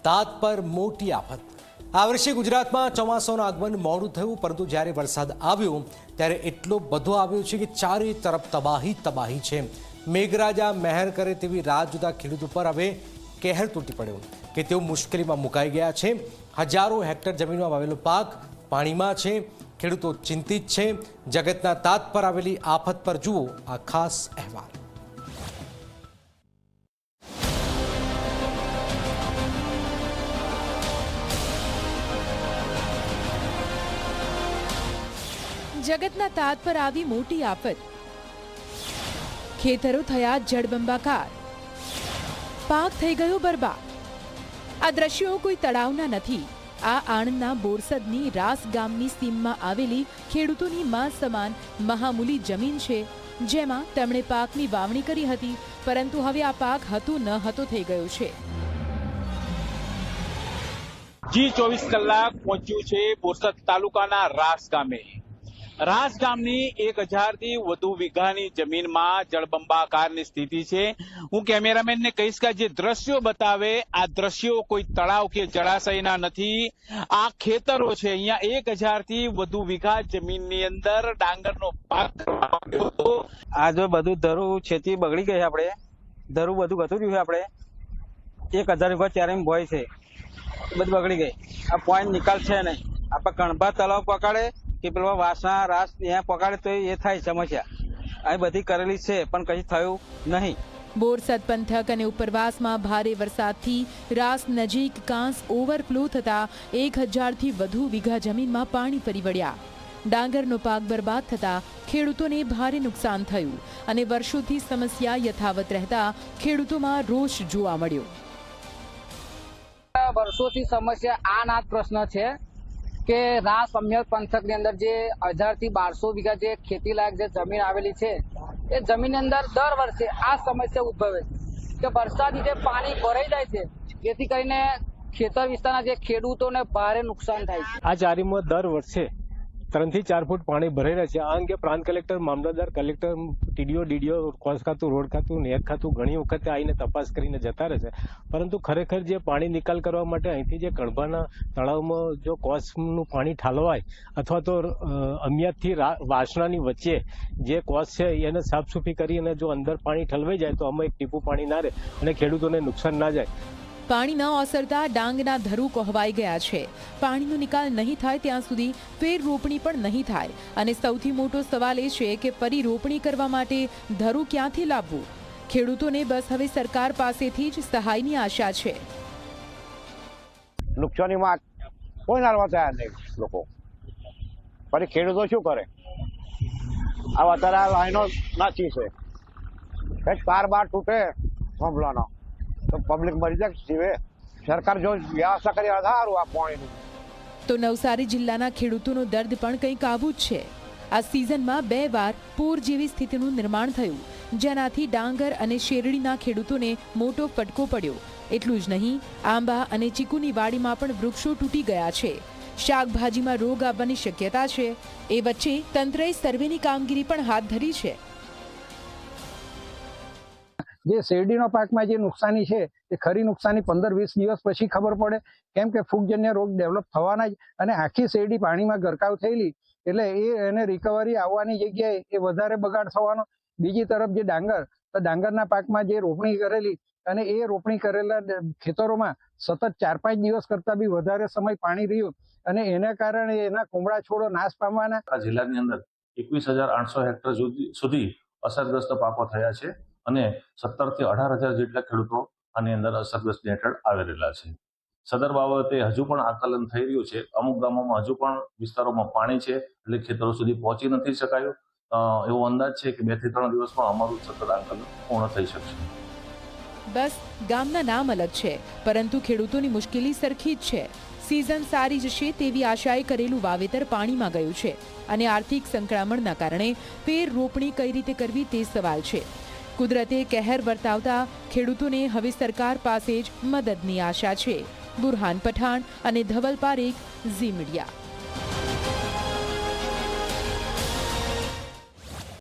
તાત પર મોટી આફત। આ વર્ષે ગુજરાતમાં ચોમાસાનું આગમન મોડું થયું, પરંતુ જ્યારે વરસાદ આવ્યો ત્યારે એટલો બધો આવ્યો છે કે ચારે તરફ તબાહી છે। મેઘરાજા મહેર કરે તેવી રાહ જોતા ખેડૂતો પર હવે કહેર તૂટી પડ્યો કે તેઓ મુશ્કેલીમાં મુકાઈ ગયા છે। હજારો હેક્ટર જમીનમાં વાવેલો પાક પાણીમાં છે। ખેડૂતો ચિંતિત છે। જગતના તાત પર આવેલી આફત પર જુઓ આ ખાસ અહેવાલ। જગતના તાત પર આવી મોટી આફત। ખેતરો થયા જળબંબાકાર, પાક થઈ ગયો બરબાદ। આ દ્રશ્યો કોઈ તળાવના નથી। આ આણંદના બોરસદની રાસ ગામની સીમમાં આવેલી ખેડૂતોની માં સમાન મહામૂલી જમીન છે, જેમાં તેમણે પાકની વાવણી કરી હતી, પરંતુ હવે આ પાક હતો ન હતો થઈ ગયો છે। જી 24 કલાક પહોંચ્યું છે બોરસદ તાલુકાના રાસ ગામે। રાસ ગામની 1000 થી વધુ વીઘાની જમીનમાં જળબંબાકારની સ્થિતિ છે। હું કેમેરામેનને કહીશ કે જે દ્રશ્યો બતાવે આ દ્રશ્યો કોઈ તળાવ કે જળાશયના નથી। આ ખેતરો છે। અહીંયા 1000 થી વધુ વીઘા જમીનની અંદર ડાંગરનો પાક હતો। આ જો બધું ધરું ખેતી બગડી ગઈ, આપણે ધરું બધું ગતું રહ્યું, આપણે 1000 વીઘા ચારે ભોય છે, બધું બગડી ગઈ। આ પોઈન્ટ નિકાલ છે નહીં। આપણે કણભા તળાવ પકડે કે પેલો વાસણા રાસ ત્યાં પકડે તો એ થાય સમસ્યા। આ બધી કરેલી છે પણ કઈ થયું નહીં। બોરસદ પંથક અને ઉપરવાસમાં ભારે વરસાદથી રાસ નજીક કાંસ ઓવરફ્લો થતા 1000 થી વધુ વીઘા જમીનમાં પાણી ફરી વળ્યા। ડાંગરનો પાક બરબાદ થતા ખેડૂતોને ભારે નુકસાન થયું અને વર્ષોથી સમસ્યા યથાવત રહેતા ખેડૂતોમાં રોષ જોવા મળ્યો। વર્ષોથી સમસ્યા આ ના પ્રશ્ન છે કે રાસ અમ્યત પંથકની અંદર જે 1000 થી 1200 વીઘા જે ખેતી લાયક જે જમીન આવેલી છે, એ જમીનની અંદર દર વર્ષે આ સમસ્યા ઉદ્ભવે છે કે વરસાદી જે પાણી ભરાઈ જાય છે, જેથી કરીને ખેતર વિસ્તારના જે ખેડૂતોને ભારે નુકસાન થાય છે। આ ચારીમાં દર વર્ષે 3 થી 4 ફૂટ પાણી ભરાઈ રહ્યા છે। આ અંગે પ્રાંત કલેક્ટર, મામલતદાર, કલેક્ટર, ટીડીઓ, કોસ ખાતું, રોડ ખાતું, નહેર ખાતું ઘણી વખતે આવીને તપાસ કરીને જતા રહે છે, પરંતુ ખરેખર જે પાણી નિકાલ કરવા માટે અહીંથી જે કણભાના તળાવમાં જો કોસનું પાણી ઠાલવાય અથવા તો અમિયાદથી વાસણાની વચ્ચે જે કોસ છે એને સાફસૂફી કરી અને જો અંદર પાણી ઠલવાઈ જાય તો આમાં એક ટીપું પાણી ના રહે અને ખેડૂતોને નુકસાન ના જાય। પાણી ન ઓસરતા ડાંગના ધરું કોહવાઈ ગયા છે। પાણીનો નિકાલ નહીં થાય ત્યાં સુધી ફેર રોપણી પણ નહીં થાય અને સૌથી મોટો સવાલ એ છે કે ફરી રોપણી કરવા માટે ધરું ક્યાંથી લાવવું? ખેડૂતોને બસ હવે સરકાર પાસેથી જ સહાયની આશા છે। નુકસાનીમાં કોઈ નારવા તૈયાર નહીં લોકો, પછી ખેડૂતો શું કરે? આ અત્યારે આ લાઈનો નાચી છે, કંઈક તાર બાર તૂટે થાંભલાનો તો પબ્લિક મરી જાય જીવે। સરકાર જો વ્યવસ્થા કરી સારું આ પાણીનું। તો નવસારી જિલ્લાના ખેડૂતોનો દર્દ પણ કંઈક આવું જ છે। આ સિઝનમાં 2 વાર પૂર જેવી સ્થિતિનું નિર્માણ થયું, જેનાથી ડાંગર અને શેરડીના ખેડૂતોને મોટો ફટકો પડ્યો। એટલું જ નહીં, આંબા અને ચીકુની વાડીમાં પણ વૃક્ષો તૂટી ગયા છે। શાકભાજીમાં રોગ આવવાની શક્યતા છે। એ વચ્ચે તંત્રએ સર્વેની કામગીરી પણ હાથ ધરી છે। જે શેરડીનો પાકમાં જે નુકસાની છે એ ખરી નુકસાની 15-20 દિવસ પછી ખબર પડે, કેમ કે ફૂગજન્ય રોગ ડેવલપ થવાના જ, અને આખી શેરડી પાણીમાં ગરકાવ થયેલી એટલે એને રિકવરી આવવાની જગ્યાએ એ વધારે બગાડ થવાનો। બીજી તરફ જે ડાંગર, તો ડાંગરના પાકમાં જે રોપણી કરેલી અને એ રોપણી કરેલા ખેતરોમાં સતત 4-5 દિવસ કરતા બી વધારે સમય પાણી રહ્યું અને એના કારણે એના કુમળા છોડો નાશ પામવાના। આ જિલ્લાની અંદર 21,800 હેક્ટર સુધી અસરગ્રસ્ત પાકો થયા છે અને 17 થી 18,000 જેટલા ખેડૂતો આની અંદર અસરગ્રસ્ત હેઠળ આવેલા છે। સદર બાબતે હજુ પણ આકલન થઈ રહ્યું છે। અમુક ગામોમાં હજુ પણ વિસ્તારોમાં પાણી છે, એટલે ખેતરો સુધી પહોંચી નથી શકાયું। એવો અંદાજ છે કે 2 થી 3 દિવસમાં અમારું સતત આકલન પૂર્ણ થઈ શકશે। બસ ગામના નામ અલગ છે, પરંતુ ખેડૂતોની મુશ્કેલી સરખી જ છે। સિઝન સારી જશે તેવી આશાએ કરેલું વાવેતર પાણીમાં ગયું છે અને આર્થિક સંકળામણના કારણે ફેર રોપણી કઈ રીતે કરવી તે સવાલ છે। કુદરતે કહેર વર્તાવતા ખેડૂતોને હવે સરકાર પાસે જ મદદની આશા છે। બુરહાન પઠાણ અને ધવલ પારેખ, ઝી મીડિયા।